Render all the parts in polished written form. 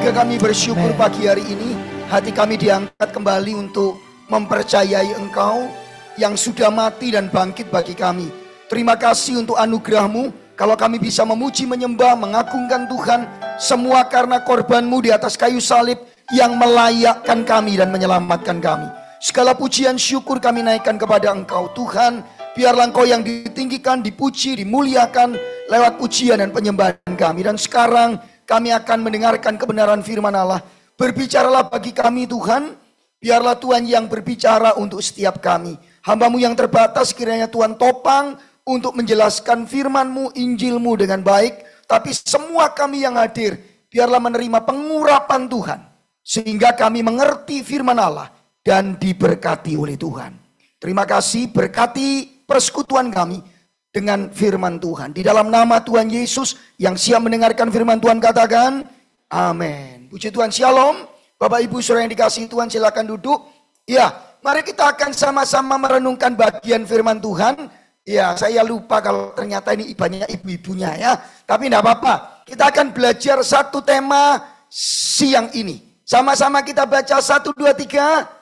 Keluarga kami bersyukur pagi hari ini, hati kami diangkat kembali untuk mempercayai Engkau yang sudah mati dan bangkit bagi kami. Terima kasih untuk anugerah-Mu, kalau kami bisa memuji, menyembah, mengagungkan Tuhan, semua karena korban-Mu di atas kayu salib yang melayakkan kami dan menyelamatkan kami. Segala pujian syukur kami naikkan kepada Engkau Tuhan. Biarlah Engkau yang ditinggikan, dipuji, dimuliakan lewat pujian dan penyembahan kami. Dan sekarang kami akan mendengarkan kebenaran firman Allah. Berbicaralah bagi kami Tuhan. Biarlah Tuhan yang berbicara untuk setiap kami. Hamba-Mu yang terbatas kiranya Tuhan topang untuk menjelaskan firman-Mu, Injil-Mu dengan baik. Tapi semua kami yang hadir, biarlah menerima pengurapan Tuhan. Sehingga kami mengerti firman Allah dan diberkati oleh Tuhan. Terima kasih, berkati persekutuan kami dengan firman Tuhan. Di dalam nama Tuhan Yesus yang siap mendengarkan firman Tuhan katakan, amin. Puji Tuhan, shalom. Bapak Ibu saudara yang dikasihi Tuhan, silakan duduk. Ya, mari kita akan sama-sama merenungkan bagian firman Tuhan. Ya, saya lupa kalau ternyata ini banyak ibu-ibunya ya. Tapi tidak apa-apa. Kita akan belajar satu tema siang ini. Sama-sama kita baca 1, 2, 3.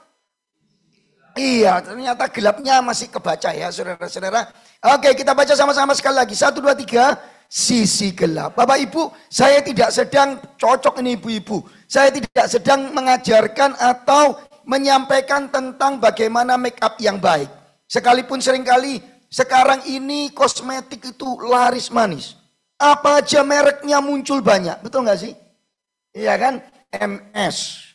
Iya, ternyata gelapnya masih kebaca ya saudara-saudara. Oke, kita baca sama-sama sekali lagi. 1, 2, 3. Sisi gelap. Bapak Ibu, saya tidak sedang cocok ini ibu-ibu. Saya tidak sedang mengajarkan atau menyampaikan tentang bagaimana make up yang baik. Sekalipun seringkali sekarang ini kosmetik itu laris manis. Apa aja mereknya muncul banyak. Betul nggak sih? Iya kan? MS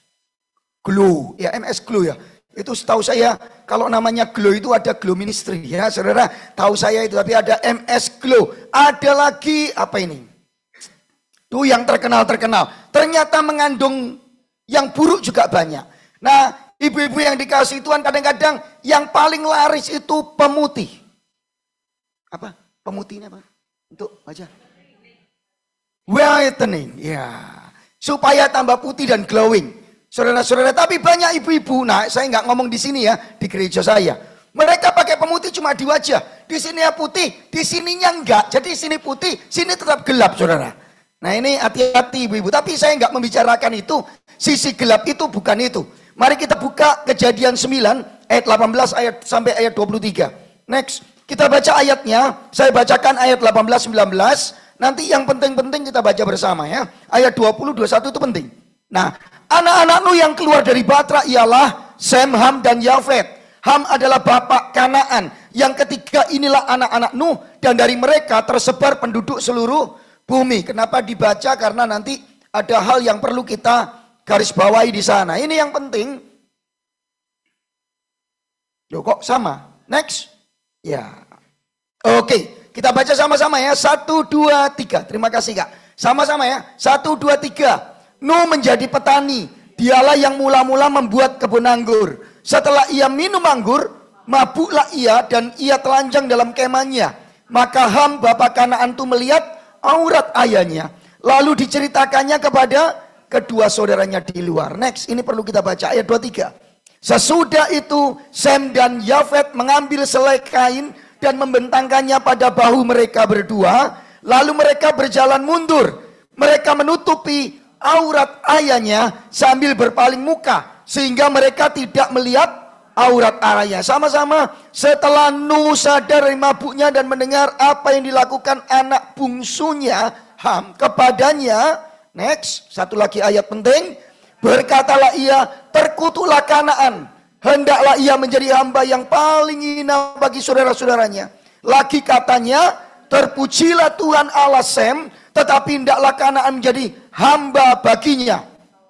Glow. Ya, MS Glow ya. Itu setahu saya kalau namanya Glow itu ada Glow Ministry ya saudara. Tahu saya itu, tapi ada MS Glow. Ada lagi apa ini? Tuh yang terkenal. Ternyata mengandung yang buruk juga banyak. Nah, ibu-ibu yang dikasih Tuhan kadang-kadang yang paling laris itu pemutih. Apa? Pemutih ini apa? Untuk baca. Whitening. Ya. Supaya tambah putih dan glowing. Saudara-saudara, tapi banyak ibu-ibu, nah saya nggak ngomong di sini ya, di gereja saya. Mereka pakai pemutih cuma di wajah. Di sini ya putih, di sininya enggak. Jadi sini putih, sini tetap gelap saudara. Nah ini hati-hati ibu-ibu. Tapi saya nggak membicarakan itu. Sisi gelap itu bukan itu. Mari kita buka Kejadian 9 ayat 18 ayat sampai ayat 23. Next, kita baca ayatnya. Saya bacakan ayat 18-19. Nanti yang penting-penting kita baca bersama ya. Ayat 20-21 itu penting. Nah, anak-anak Nuh yang keluar dari Batra ialah Sem, Ham, dan Yafet. Ham adalah bapak Kanaan. Yang ketiga inilah anak-anak Nuh. Dan dari mereka tersebar penduduk seluruh bumi. Kenapa dibaca? Karena nanti ada hal yang perlu kita garis bawahi di sana. Ini yang penting. Loh kok sama? Next. Ya. Oke. Kita baca sama-sama ya. 1, 2, 3. Terima kasih Kak. Sama-sama ya. 1, 2, 3. Nuh menjadi petani. Dialah yang mula-mula membuat kebun anggur. Setelah ia minum anggur, mabuklah ia dan ia telanjang dalam kemahnya. Maka Ham bapak Kanaan itu melihat aurat ayahnya. Lalu diceritakannya kepada kedua saudaranya di luar. Next, ini perlu kita baca ayat 23. Sesudah itu Sem dan Yafet mengambil selai kain dan membentangkannya pada bahu mereka berdua. Lalu mereka berjalan mundur. Mereka menutupi aurat ayahnya sambil berpaling muka. Sehingga mereka tidak melihat aurat ayahnya. Sama-sama, setelah Nuh sadar dari mabuknya dan mendengar apa yang dilakukan anak bungsunya Ham kepadanya. Next, satu lagi ayat penting. Berkatalah ia, terkutuklah Kanaan. Hendaklah ia menjadi hamba yang paling hina bagi saudara-saudaranya. Lagi katanya, terpujilah Tuhan Allah Sem, tetapi hendaklah Kanaan menjadi hamba baginya.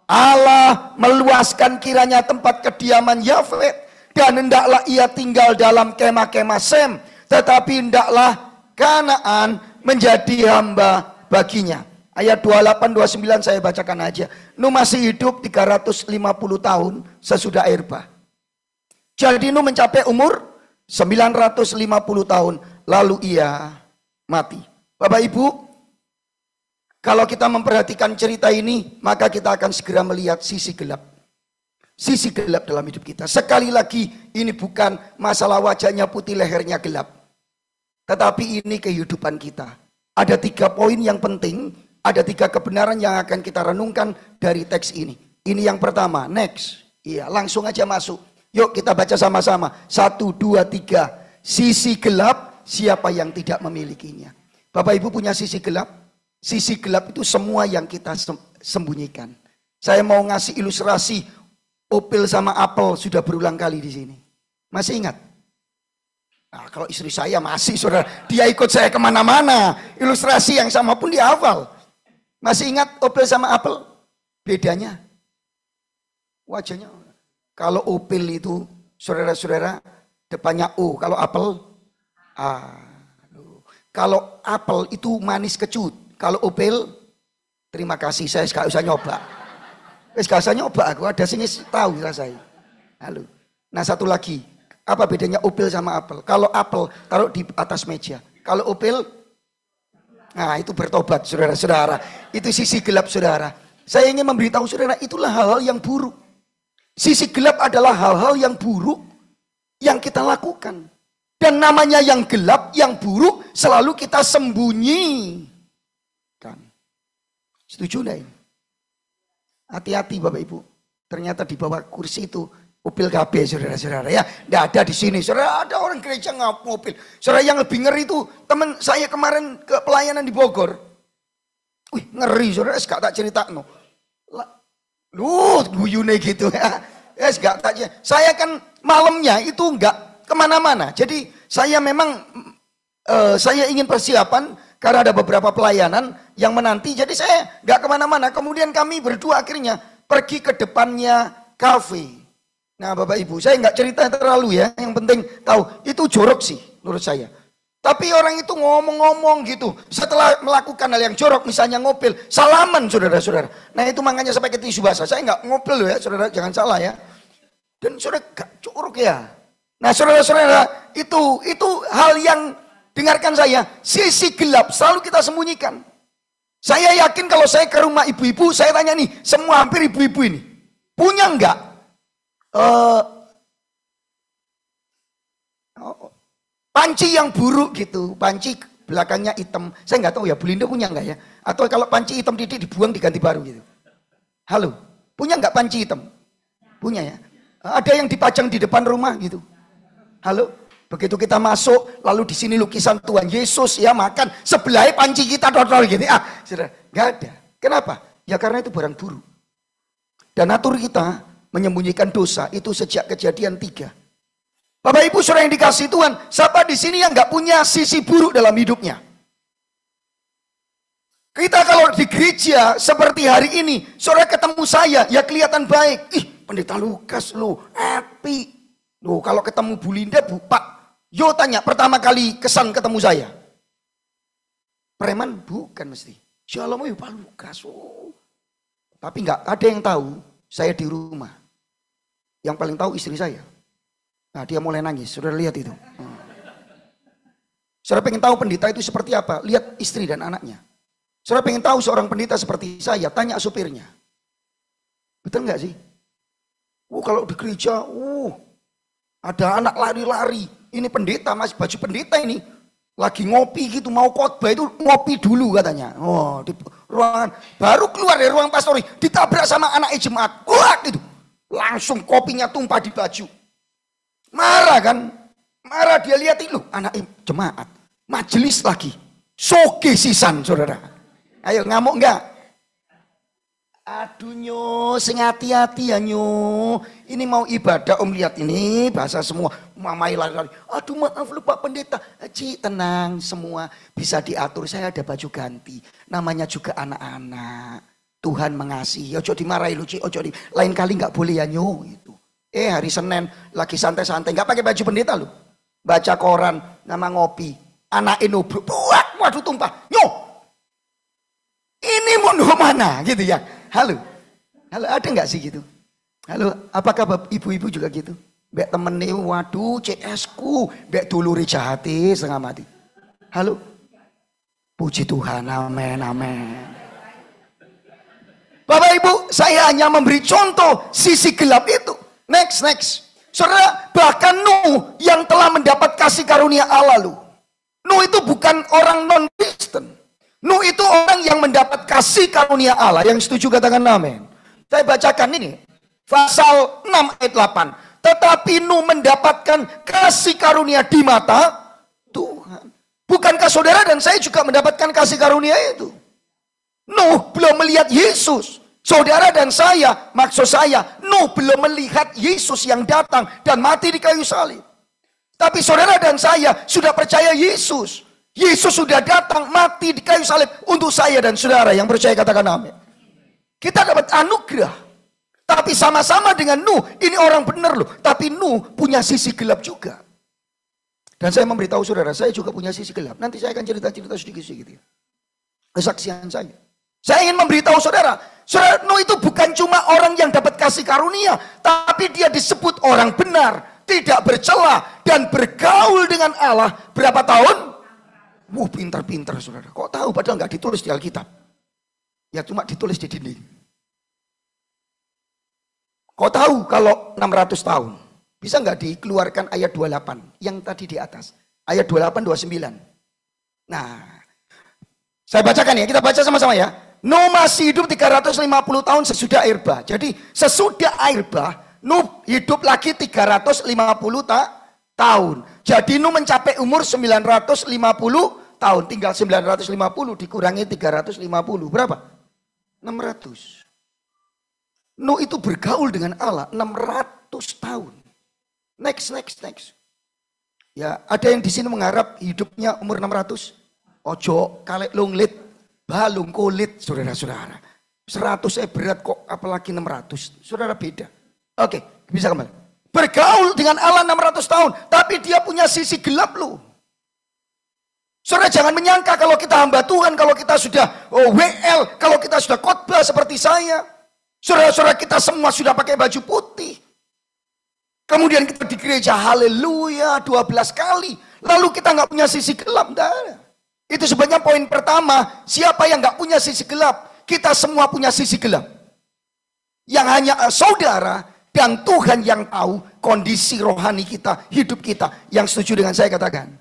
Allah meluaskan kiranya tempat kediaman Yafet, dan hendaklah ia tinggal dalam kemah-kemah Sem, tetapi hendaklah Kanaan menjadi hamba baginya. Ayat 28-29 saya bacakan aja. Nuh masih hidup 350 tahun sesudah air bah. Jadi Nuh mencapai umur 950 tahun, lalu ia mati. Bapak Ibu, kalau kita memperhatikan cerita ini, maka kita akan segera melihat sisi gelap. Sisi gelap dalam hidup kita. Sekali lagi, ini bukan masalah wajahnya putih, lehernya gelap. Tetapi ini kehidupan kita. Ada 3 poin yang penting Ada 3 kebenaran yang akan kita renungkan dari teks ini. Ini yang pertama, next. Iya, langsung aja masuk. Yuk kita baca sama-sama. 1, 2, 3. Sisi gelap, siapa yang tidak memilikinya? Bapak Ibu punya sisi gelap? Sisi gelap itu semua yang kita sembunyikan. Saya mau ngasih ilustrasi opil sama apel sudah berulang kali di sini. Masih ingat? Nah, kalau istri saya masih, saudara, dia ikut saya kemana-mana. Ilustrasi yang sama pun dia hafal. Masih ingat opil sama apel? Bedanya? Wajahnya. Kalau opil itu, saudara-saudara, depannya O. Kalau apel, A. Kalau apel itu manis kecut. Kalau opil, terima kasih, saya gak usah nyoba. Gak usah nyoba, aku ada sini tahu rasanya. Halo. Nah satu lagi, apa bedanya opil sama apel? Kalau apel, taruh di atas meja. Kalau opil, nah itu bertobat saudara-saudara. Itu sisi gelap saudara. Saya ingin memberitahu saudara, itulah hal-hal yang buruk. Sisi gelap adalah hal-hal yang buruk yang kita lakukan. Dan namanya yang gelap, yang buruk selalu kita sembunyikan. Setuju enggak ini? Hati-hati Bapak Ibu. Ternyata di bawah kursi itu opil KB saudara-saudara ya. Tidak ada di sini. Saudara ada orang gereja ngopil. Saudara yang lebih ngeri itu teman saya kemarin ke pelayanan di Bogor. Wih ngeri saudara, gak tak cerita no. Lu guyune gitu ya. Gak tak. Saya kan malamnya itu enggak kemana-mana. Jadi saya memang saya ingin persiapan karena ada beberapa pelayanan yang menanti. Jadi saya enggak kemana-mana. Kemudian kami berdua akhirnya pergi ke depannya kafe. Nah Bapak Ibu, saya enggak cerita terlalu ya. Yang penting tahu itu jorok sih menurut saya. Tapi orang itu ngomong-ngomong gitu. Setelah melakukan hal yang jorok, misalnya ngopil, salaman saudara-saudara. Nah itu makanya saya pakai tisu basah. Saya enggak ngopil loh ya saudara, jangan salah ya. Dan saudara gak jorok ya. Nah saudara-saudara, itu hal yang dengarkan saya, sisi gelap selalu kita sembunyikan. Saya yakin kalau saya ke rumah ibu-ibu, saya tanya nih, semua hampir ibu-ibu ini, punya enggak? Panci yang buruk gitu, panci belakangnya hitam. Saya nggak tahu ya, Bu Linda punya nggak ya? Atau kalau panci hitam titik dibuang diganti baru gitu. Halo, punya nggak panci hitam? Punya ya? Ada yang dipajang di depan rumah gitu. Halo, begitu kita masuk, lalu di sini lukisan Tuhan Yesus ya makan, sebelahnya panci kita dodol gitu. Saudara, nggak ada. Kenapa? Ya karena itu barang buruk. Dan natur kita menyembunyikan dosa itu sejak Kejadian 3. Bapak Ibu saudara yang dikasih Tuhan, siapa di sini yang nggak punya sisi buruk dalam hidupnya? Kita kalau di gereja seperti hari ini, saudara ketemu saya, ya kelihatan baik. Ih, Pendeta Lukas lo, happy. Loh, kalau ketemu Bu Linda, Bu Pak, yo tanya pertama kali kesan ketemu saya. Preman bukan mesti. Shalom ya Pak Lukas. Oh. Tapi nggak ada yang tahu saya di rumah. Yang paling tahu istri saya. Nah dia mulai nangis, saudara lihat itu. Saudara pengen tahu pendeta itu seperti apa? Lihat istri dan anaknya. Saudara pengen tahu seorang pendeta seperti saya? Tanya supirnya. Betul nggak sih? Kalau di gereja, ada anak lari-lari. Ini pendeta, masih baju pendeta ini. Lagi ngopi gitu, mau khotbah itu ngopi dulu katanya. Di ruangan, baru keluar dari ruang pastori, ditabrak sama anak jemaat. Wah gitu. Langsung kopinya tumpah di baju. Marah kan? Marah dia lihat itu anak jemaat. Majelis lagi. Soge sisan saudara. Ayo ngamuk enggak? Aduh nyo, sing hati-hati ya nyo. Ini mau ibadah om lihat ini. Bahasa semua. Mamai lari-lari. Aduh maaf lu Pak Pendeta. Ci tenang semua. Bisa diatur, saya ada baju ganti. Namanya juga anak-anak. Tuhan mengasihi. Ojo dimarahi lu Ci. Ojo di. Lain kali enggak boleh ya nyo. Itu. Hari Senin lagi santai-santai, nggak pakai baju pendeta lu, baca koran, nama ngopi, anak nubruk, waduh tumpah, ini mau mana gitu ya, halo, ada nggak sih gitu, halo, apakah ibu-ibu juga gitu, bek temen nih, waduh CS ku, bek duluri jahati setengah mati, halo, puji Tuhan, amin, amin. Bapak Ibu, saya hanya memberi contoh sisi gelap itu. Next. Saudara, bahkan Nuh yang telah mendapat kasih karunia Allah lu. Nuh itu bukan orang non-Kristen. Nuh itu orang yang mendapat kasih karunia Allah. Yang setuju katakan amin. Saya bacakan ini. Pasal 6 ayat 8. Tetapi Nuh mendapatkan kasih karunia di mata Tuhan. Bukankah saudara dan saya juga mendapatkan kasih karunia itu? Nuh belum melihat Yesus. Saudara dan saya, maksud saya, Nuh belum melihat Yesus yang datang dan mati di kayu salib. Tapi saudara dan saya sudah percaya Yesus. Yesus sudah datang mati di kayu salib untuk saya dan saudara yang percaya katakan amin. Kita dapat anugerah. Tapi sama-sama dengan Nuh, ini orang benar loh. Tapi Nuh punya sisi gelap juga. Dan saya memberitahu saudara, saya juga punya sisi gelap. Nanti saya akan cerita-cerita sedikit-sedikit ya. Kesaksian saya. Saya ingin memberitahu saudara, saudara Nuh itu bukan cuma orang yang dapat kasih karunia, tapi dia disebut orang benar, tidak bercela dan bergaul dengan Allah berapa tahun? Pintar-pintar saudara. Kok tahu padahal nggak ditulis di Alkitab? Ya cuma ditulis di dinding. Kok tahu kalau 600 tahun? Bisa nggak dikeluarkan ayat 28 yang tadi di atas? Ayat 28, 29. Nah, saya bacakan ya, kita baca sama-sama ya. Nuh masih hidup 350 tahun sesudah air bah. Jadi sesudah air bah, Nuh hidup lagi 350 tahun. Jadi Nuh mencapai umur 950 tahun. Tinggal 950 dikurangi 350. Berapa? 600. Nuh itu bergaul dengan Allah 600 tahun. Next. Ya, ada yang di sini mengharap hidupnya umur 600. Ojo kalek lunglit, balung kulit, saudara-saudara. 100 berat kok, apalagi 600. Saudara beda. Oke, bisa kembali. Bergaul dengan Allah 600 tahun, tapi dia punya sisi gelap loh. Saudara jangan menyangka kalau kita hamba Tuhan, kalau kita sudah WL, kalau kita sudah khotbah seperti saya. Saudara-saudara kita semua sudah pakai baju putih. Kemudian kita di gereja haleluya 12 kali. Lalu kita nggak punya sisi gelap. Itu sebabnya poin pertama, siapa yang nggak punya sisi gelap? Kita semua punya sisi gelap. Yang hanya saudara dan Tuhan yang tahu kondisi rohani kita, hidup kita. Yang setuju dengan saya katakan.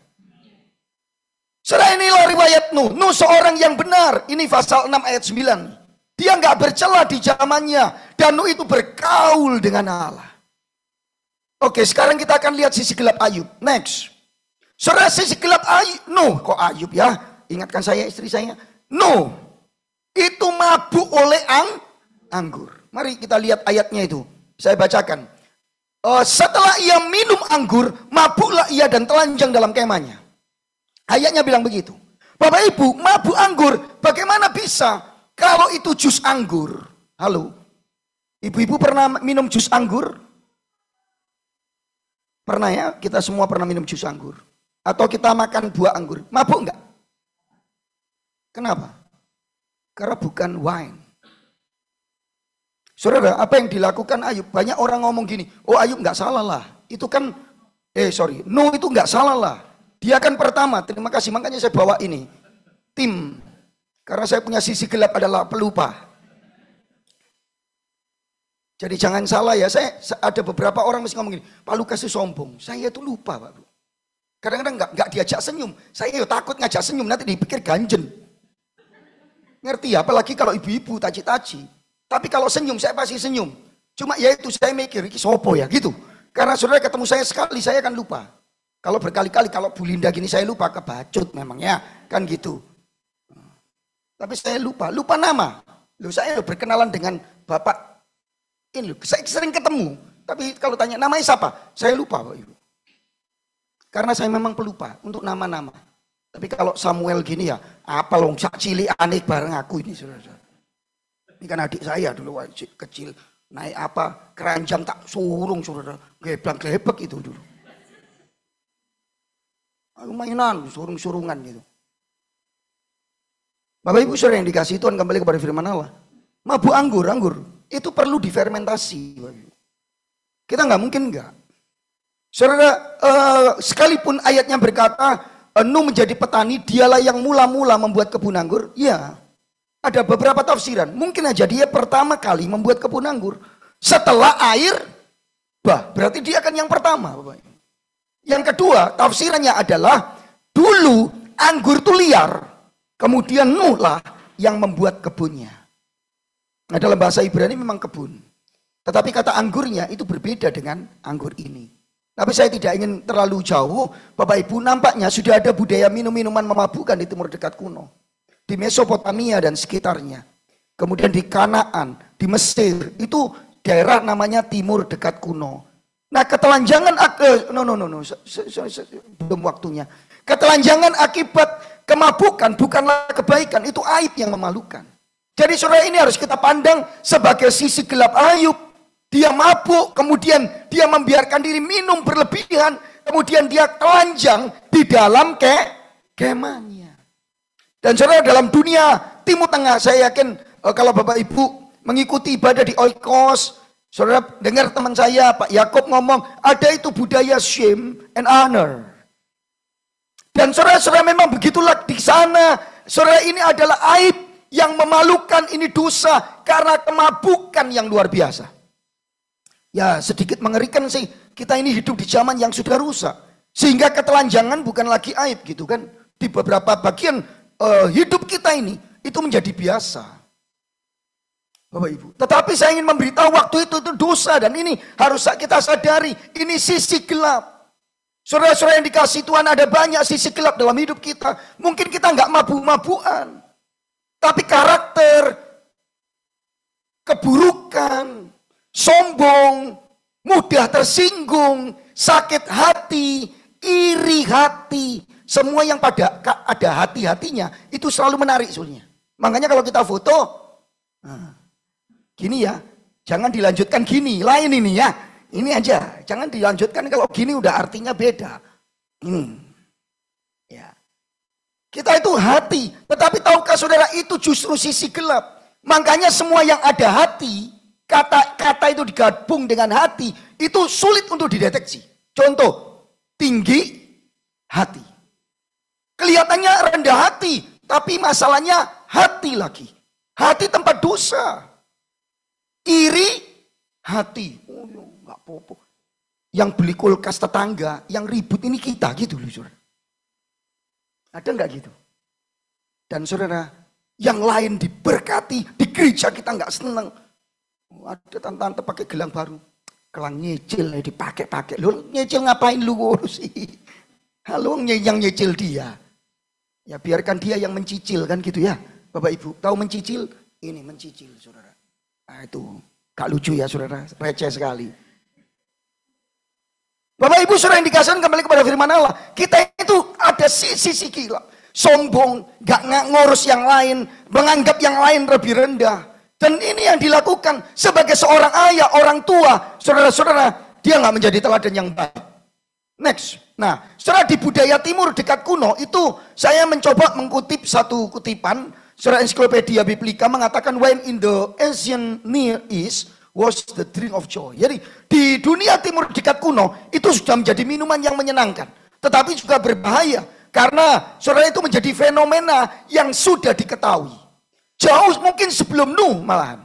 Saudara inilah riwayat Nuh. Nuh seorang yang benar. Ini pasal 6 ayat 9. Dia nggak bercela di zamannya. Dan Nuh itu bergaul dengan Allah. Oke, sekarang kita akan lihat sisi gelap Ayub. Next. Saudara, sisi gelap Ayub. Nuh, kok Ayub ya? Ingatkan saya, istri saya. Nuh, itu mabuk oleh anggur. Mari kita lihat ayatnya itu. Saya bacakan. Setelah ia minum anggur, mabuklah ia dan telanjang dalam kemahnya. Ayatnya bilang begitu. Bapak Ibu, mabuk anggur, bagaimana bisa? Kalau itu jus anggur. Halo. Ibu-ibu pernah minum jus anggur? Pernah ya? Kita semua pernah minum jus anggur. Atau kita makan buah anggur. Mabuk enggak? Kenapa? Karena bukan wine. Saudara, apa yang dilakukan Ayub? Banyak orang ngomong gini, oh Ayub enggak salah lah. Itu kan, Nuh itu enggak salah lah. Dia kan pertama, terima kasih. Makanya saya bawa ini. Tim. Karena saya punya sisi gelap adalah pelupa. Jadi jangan salah ya. Saya ada beberapa orang mesti ngomong gini, Pak Lukas itu sombong. Saya itu lupa Pak Bro. Kadang-kadang enggak diajak senyum. Saya takut ngajak senyum nanti dipikir ganjen. Ngerti ya? Apalagi kalau ibu-ibu taci-taci. Tapi kalau senyum saya pasti senyum. Cuma ya itu saya mikir ini sopo ya gitu. Karena saudara ketemu saya sekali saya akan lupa. Kalau berkali-kali kalau Bu Linda gini saya lupa, kebacut memangnya kan gitu. Tapi saya lupa nama. Loh saya berkenalan dengan Bapak ini loh, saya sering ketemu. Tapi kalau tanya namanya siapa? Saya lupa Pak Ibu. Karena saya memang pelupa untuk nama-nama. Tapi kalau Samuel gini ya, apa long sak cilik aneh bareng aku ini saudara. Ini kan adik saya dulu kecil. Naik apa, keranjang tak surung saudara. Geblang-gebek itu dulu. Mainan, surung-surungan gitu. Bapak Ibu saudara yang dikasih Tuhan, kembali kepada firman Allah. Mabuk anggur itu perlu difermentasi. Kita nggak mungkin nggak. Saudara, sekalipun ayatnya berkata Nuh menjadi petani, dialah yang mula-mula membuat kebun anggur. Ya, ada beberapa tafsiran. Mungkin aja dia pertama kali membuat kebun anggur setelah air bah. Berarti dia akan yang pertama. Bapak. Yang kedua, tafsirannya adalah dulu anggur itu liar. Kemudian Nuh lah yang membuat kebunnya. Nah, dalam bahasa Ibrani memang kebun. Tetapi kata anggurnya itu berbeda dengan anggur ini. Tapi saya tidak ingin terlalu jauh. Bapak Ibu, nampaknya sudah ada budaya minum-minuman memabukkan di Timur Dekat kuno. Di Mesopotamia dan sekitarnya. Kemudian di Kanaan, di Mesir. Itu daerah namanya Timur Dekat kuno. Nah, ketelanjangan, belum waktunya. Ketelanjangan akibat kemabukan bukanlah kebaikan, itu aib yang memalukan. Jadi saudara, ini harus kita pandang sebagai sisi gelap Ayub. Dia mabuk, kemudian dia membiarkan diri minum berlebihan, kemudian dia telanjang di dalam kemahnya. Dan saudara, dalam dunia Timur Tengah, saya yakin kalau Bapak Ibu mengikuti ibadah di Oikos, saudara dengar teman saya Pak Yakob ngomong, ada itu budaya shame and honor. Dan saudara-saudara, memang begitulah di sana. Saudara, ini adalah aib yang memalukan, ini dosa karena kemabukan yang luar biasa. Ya, sedikit mengerikan sih, kita ini hidup di zaman yang sudah rusak. Sehingga ketelanjangan bukan lagi aib gitu kan. Di beberapa bagian hidup kita ini, itu menjadi biasa. Bapak Ibu. Tetapi saya ingin memberitahu waktu itu dosa. Dan ini harus kita sadari, ini sisi gelap. Saudara-saudara yang dikasih Tuhan, ada banyak sisi gelap dalam hidup kita. Mungkin kita nggak mabuk-mabukan. Tapi karakter, keburukan, sombong, mudah tersinggung, sakit hati, iri hati, semua yang pada ada hati-hatinya itu selalu menarik sebenarnya. Makanya kalau kita foto, gini ya, jangan dilanjutkan gini, lain ini ya, ini aja, jangan dilanjutkan kalau gini udah artinya beda. Ya, kita itu hati, tetapi tahukah saudara itu justru sisi gelap. Makanya semua yang ada hati, kata-kata itu digabung dengan hati, itu sulit untuk dideteksi. Contoh, tinggi hati. Kelihatannya rendah hati, tapi masalahnya hati lagi. Hati tempat dosa. Iri hati. Oh, enggak apa-apa. Yang beli kulkas tetangga, yang ribut ini kita gitu loh, saudara. Ada enggak gitu? Dan saudara, yang lain diberkati, di gereja kita enggak senang. Ada tante-tante pakai gelang baru. Gelang nyicil dipakai-pakai. Lu nyicil ngapain lu sih? Halo, yang nyicil dia. Ya biarkan dia yang mencicil kan gitu ya. Bapak Ibu, tahu mencicil? Ini mencicil saudara. Nah itu, gak lucu ya saudara. Receh sekali. Bapak Ibu saudara yang dikasihkan, kembali kepada firman Allah. Kita itu ada sisi gila. Sombong, gak ngurus yang lain. Menganggap yang lain lebih rendah. Dan ini yang dilakukan sebagai seorang ayah, orang tua, saudara-saudara, dia nggak menjadi teladan yang baik. Next, nah, saudara di budaya Timur Dekat kuno itu saya mencoba mengutip satu kutipan, saudara ensiklopedia Biblika mengatakan when in the ancient Near East was the drink of joy. Jadi di dunia Timur Dekat kuno itu sudah menjadi minuman yang menyenangkan, tetapi juga berbahaya karena saudara itu menjadi fenomena yang sudah diketahui. Jauh mungkin sebelum Nuh malahan.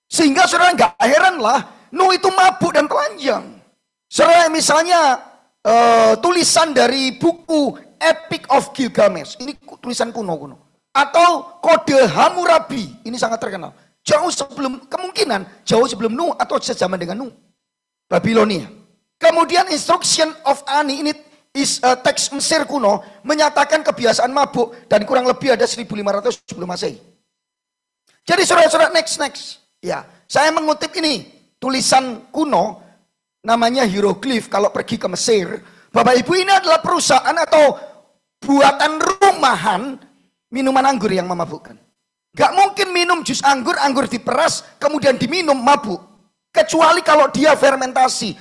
Sehingga saudara nggak heran lah, Nuh itu mabuk dan telanjang. Saudara misalnya tulisan dari buku Epic of Gilgamesh, ini tulisan kuno-kuno. Atau Kode Hammurabi, ini sangat terkenal. Jauh sebelum, kemungkinan jauh sebelum Nuh atau sejaman dengan Nuh. Babilonia. Kemudian Instruction of Ani, ini teks Mesir kuno, menyatakan kebiasaan mabuk dan kurang lebih ada 1500 sebelum Masehi. Jadi saudara-saudara next. Ya, saya mengutip ini tulisan kuno namanya hieroglif kalau pergi ke Mesir. Bapak Ibu, ini adalah perusahaan atau buatan rumahan minuman anggur yang memabukkan. Gak mungkin minum jus anggur diperas kemudian diminum mabuk. Kecuali kalau dia fermentasi,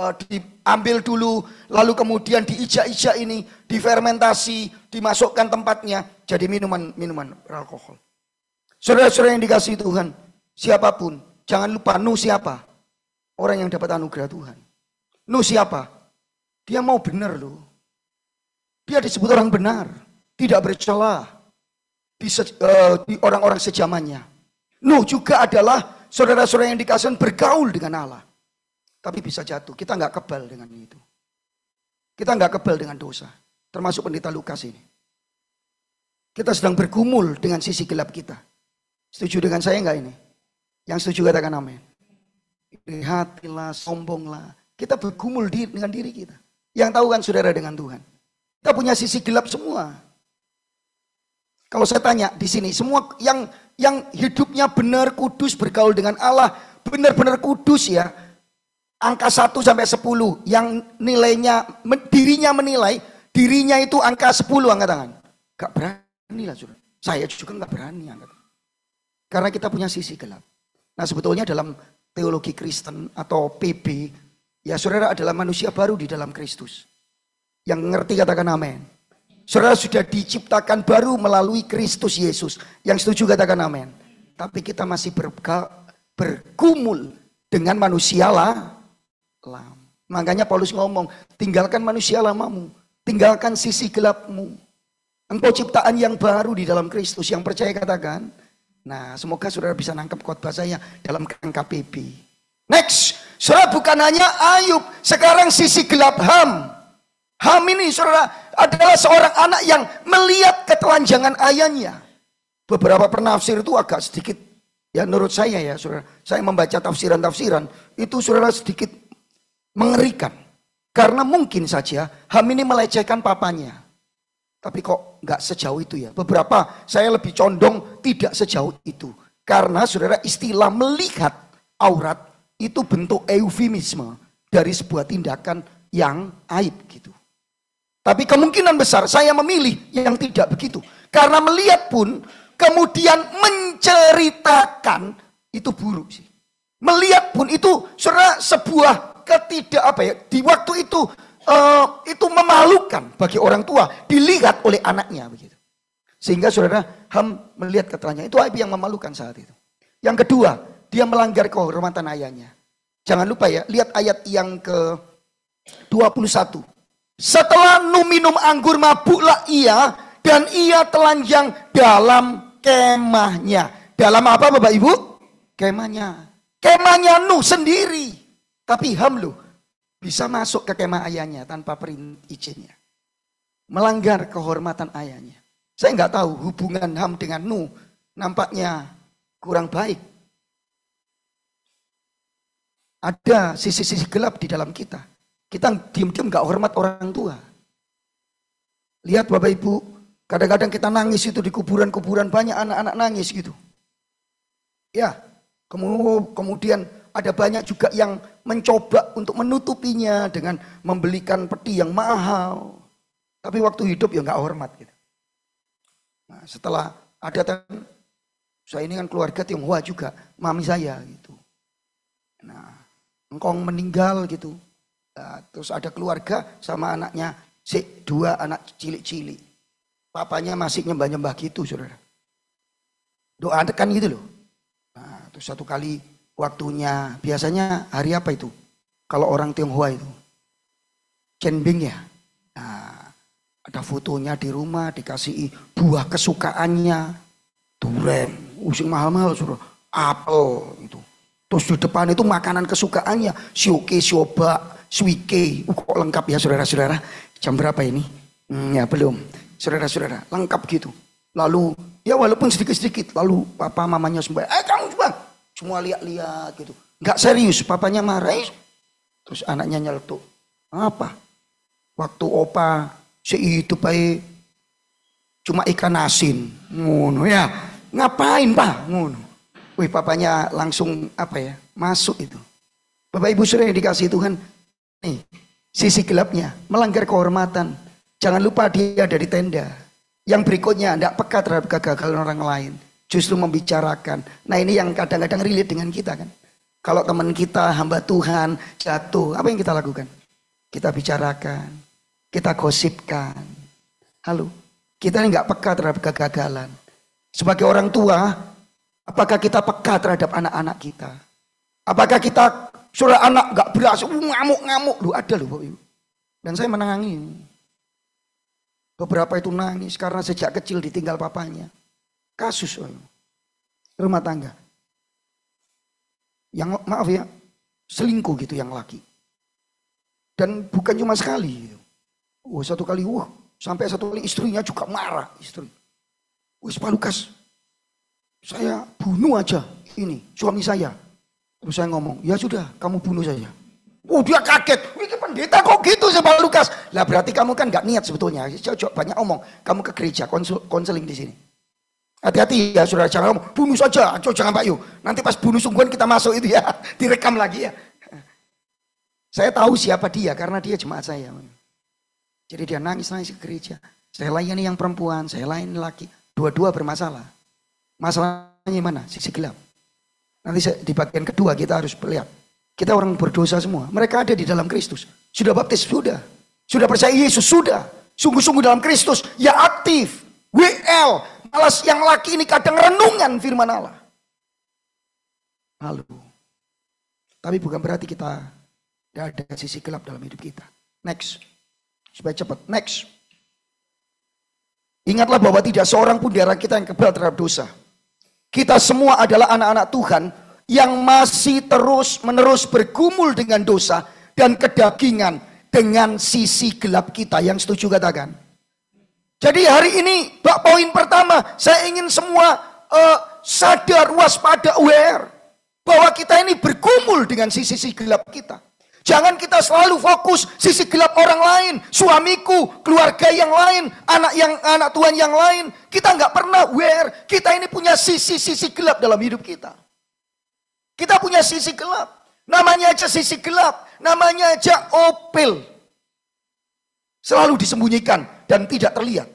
diambil dulu lalu kemudian diijak-ijak ini, difermentasi, dimasukkan tempatnya jadi minuman alkohol. Saudara-saudara yang dikasihi Tuhan, siapapun, jangan lupa Nuh siapa? Orang yang dapat anugerah Tuhan. Nuh siapa? Dia mau benar loh. Dia disebut orang benar, tidak bercela di orang-orang sejamannya. Nuh juga adalah saudara-saudara yang dikasihi bergaul dengan Allah. Tapi bisa jatuh, kita nggak kebal dengan itu. Kita nggak kebal dengan dosa, termasuk pendeta Lukas ini. Kita sedang bergumul dengan sisi gelap kita. Setuju dengan saya enggak ini? Yang setuju katakan amin. Hatilah, sombonglah. Kita bergumul dengan diri kita. Yang tahu kan saudara dengan Tuhan. Kita punya sisi gelap semua. Kalau saya tanya di sini, semua yang hidupnya benar, kudus, bergaul dengan Allah, benar-benar kudus ya. Angka 1 sampai 10 yang nilainya, dirinya menilai, dirinya itu angka 10 angkat tangan. Gak berani lah saudara. Saya juga gak berani angkat tangan. Karena kita punya sisi gelap. Nah sebetulnya dalam teologi Kristen atau PB, ya saudara adalah manusia baru di dalam Kristus. Yang ngerti katakan amin. Saudara sudah diciptakan baru melalui Kristus Yesus. Yang setuju katakan amin. Tapi kita masih bergumul dengan manusia lama. Makanya Paulus ngomong, tinggalkan manusia lamamu. Tinggalkan sisi gelapmu. Engkau ciptaan yang baru di dalam Kristus. Yang percaya katakan. Nah semoga saudara bisa nangkep khotbah saya dalam KPB. Next. Saudara bukan hanya Ayub. Sekarang sisi gelap Ham. Ham ini saudara adalah seorang anak yang melihat ketelanjangan ayahnya. Beberapa penafsir itu agak sedikit, ya menurut saya ya saudara. Saya membaca tafsiran-tafsiran, itu saudara sedikit mengerikan. Karena mungkin saja Ham ini melecehkan papanya. Tapi kok nggak sejauh itu ya. Beberapa saya lebih condong tidak sejauh itu. Karena saudara istilah melihat aurat itu bentuk eufemisme dari sebuah tindakan yang aib gitu. Tapi kemungkinan besar saya memilih yang tidak begitu. Karena melihat pun kemudian menceritakan itu buruk sih. Melihat pun itu saudara sebuah di waktu itu memalukan bagi orang tua dilihat oleh anaknya begitu. Sehingga saudara Ham melihat keterangannya itu aib yang memalukan saat itu. Yang kedua, dia melanggar kehormatan ayahnya. Jangan lupa ya, lihat ayat yang ke-21. Setelah minum anggur mabuklah ia dan ia telanjang dalam kemahnya. Dalam apa Bapak Ibu? Kemahnya. Kemahnya Nuh sendiri. Tapi Ham loh bisa masuk ke kemah ayahnya tanpa izinnya. Melanggar kehormatan ayahnya. Saya nggak tahu hubungan Ham dengan Nuh nampaknya kurang baik. Ada sisi-sisi gelap di dalam kita. Kita diam-diam gak hormat orang tua. Lihat Bapak Ibu, kadang-kadang kita nangis itu di kuburan-kuburan banyak anak-anak nangis gitu. Ya, kemudian ada banyak juga yang mencoba untuk menutupinya dengan membelikan peti yang mahal. Tapi waktu hidup ya gak hormat gitu. Nah, setelah ada saya ini kan keluarga Tionghoa juga, mami saya gitu. Nah, engkong meninggal gitu. Nah, terus ada keluarga sama anaknya, dua anak cilik-cilik. Papanya masih nyembah-nyembah gitu, saudara. Doakan gitu loh. Nah, terus satu kali waktunya, biasanya hari apa itu? Kalau orang Tionghoa itu. Cenbing ya. Nah, ada fotonya di rumah, dikasih buah kesukaannya. Duren, using mahal-mahal, saudara. Apel gitu. Terus di depan itu makanan kesukaannya. Sioke, siobak. Suike, kok lengkap ya saudara-saudara. Jam berapa ini? Ya belum. Saudara-saudara, lengkap gitu. Lalu, ya walaupun sedikit-sedikit. Lalu papa mamanya semua, kamu coba. Semua lihat-lihat gitu. Gak serius, papanya marah. Terus anaknya nyeletuk. Apa? Waktu opa sehidup baik cuma ikan asin. Ngono ya. Ngapain pak? Ngono. Wih papanya langsung masuk itu. Bapak Ibu saudara yang dikasih Tuhan. Nih, sisi gelapnya, melanggar kehormatan. Jangan lupa dia dari tenda. Yang berikutnya, tidak peka terhadap kegagalan orang lain. Justru membicarakan. Nah ini yang kadang-kadang relate dengan kita kan. Kalau teman kita, hamba Tuhan, jatuh. Apa yang kita lakukan? Kita bicarakan. Kita gosipkan. Halo, kita ini nggak peka terhadap kegagalan. Sebagai orang tua, apakah kita peka terhadap anak-anak kita? Apakah kita saudara anak gak berhasil, ngamuk-ngamuk. Loh ada loh Bapak Ibu. Dan saya menangis. Beberapa itu nangis karena sejak kecil ditinggal papanya. Kasus rumah tangga. Yang maaf ya, selingkuh gitu yang laki. Dan bukan cuma sekali. Gitu. Satu kali, sampai satu kali istrinya juga marah. Istri. Wis Pak Lukas, saya bunuh aja ini suami saya. Terus saya ngomong, ya sudah kamu bunuh saja. Oh dia kaget, wih pendeta kok gitu sih Pak Lukas. Lah berarti kamu kan gak niat sebetulnya. Saya banyak omong, kamu ke gereja konseling di sini. Hati-hati ya saudara, jangan ngomong, bunuh saja, jangan Pak Yu. Nanti pas bunuh sungguhan kita masuk itu ya, direkam lagi ya. Saya tahu siapa dia karena dia jemaat saya. Jadi dia nangis-nangis ke gereja. Saya layani yang perempuan, saya layani laki. Dua-dua bermasalah. Masalahnya mana? Sisi gelap. Nanti di bagian kedua kita harus melihat. Kita orang berdosa semua. Mereka ada di dalam Kristus. Sudah baptis? Sudah. Sudah percaya Yesus? Sudah. Sungguh-sungguh dalam Kristus. Ya aktif. WL. Malas yang laki ini kadang renungan firman Allah. Lalu. Tapi bukan berarti kita tidak ada sisi gelap dalam hidup kita. Next. Supaya cepat. Next. Ingatlah bahwa tidak seorang pun di antara kita yang kebal terhadap dosa. Kita semua adalah anak-anak Tuhan yang masih terus-menerus bergumul dengan dosa dan kedagingan dengan sisi gelap kita. Yang setuju katakan. Jadi hari ini, poin pertama, saya ingin semua sadar, waspada, aware bahwa kita ini bergumul dengan sisi gelap kita. Jangan kita selalu fokus sisi gelap orang lain, suamiku, keluarga yang lain, anak Tuhan yang lain. Kita nggak pernah aware, kita ini punya sisi gelap dalam hidup kita. Kita punya sisi gelap. Namanya aja sisi gelap, namanya aja opil. Selalu disembunyikan dan tidak terlihat.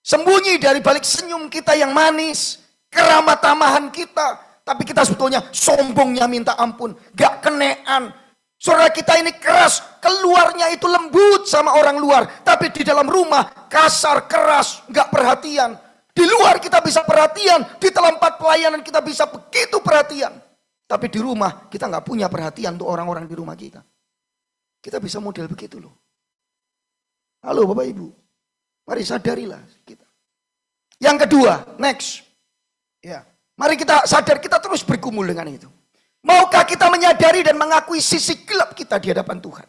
Sembunyi dari balik senyum kita yang manis, keramat tamahan kita. Tapi kita sebetulnya sombongnya minta ampun, gak kenean. Saudara kita ini keras, keluarnya itu lembut sama orang luar. Tapi di dalam rumah kasar, keras, gak perhatian. Di luar kita bisa perhatian, di tempat pelayanan kita bisa begitu perhatian. Tapi di rumah kita gak punya perhatian untuk orang-orang di rumah kita. Kita bisa model begitu loh. Halo Bapak Ibu, mari sadarilah kita. Yang kedua, next. Ya, mari kita sadar, kita terus bergumul dengan itu. Maukah kita menyadari dan mengakui sisi gelap kita di hadapan Tuhan?